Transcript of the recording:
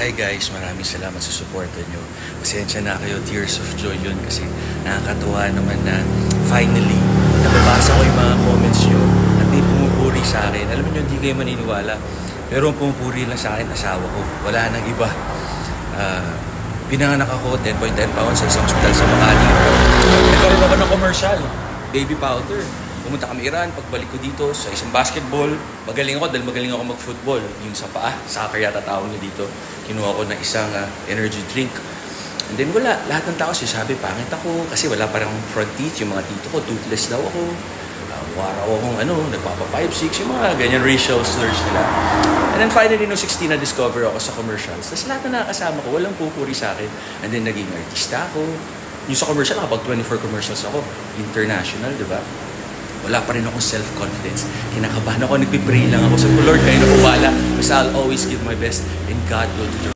Hi guys, maraming salamat sa suporta nyo. Pasensya na kayo, tears of joy yun kasi nakakatuwa naman na finally nababasa ko yung mga comments nyo at may pumupuri sa akin. Alam niyo, hindi kayo maniniwala. Pero ang pumupuri lang sa akin, asawa ko. Wala nang iba. Pinanganak ako 10.10 pounds sa isang hospital sa Makati. Nagkaroon ako ng commercial, baby powder. Pumunta kami Iran, pagbalik ko dito sa isang basketball. Magaling ako dahil magaling ako mag-football. Yung sa paa, soccer yata tawag niyo dito. Kinuha ko ng isang energy drink. And then wala, lahat ng tao sabi, pangit ako. Kasi wala parang front teeth, yung mga tito ko, toothless daw ako. Mukha raw akong nagpapa 5'6", yung mga ganyan racial slurs nila. And then finally, no 16 na-discover ako sa commercials. Tapos lahat na nakakasama ko, walang pupuri sa akin. And then naging artista ako. Yung sa commercial, nakapag 24 commercials ako. International, di ba? Wala pa rin akong self-confidence. Kinakabahan ako, nagpipray lang ako. Sabi ko, Lord, kayo na po bala. Basta I'll always give my best and God will do the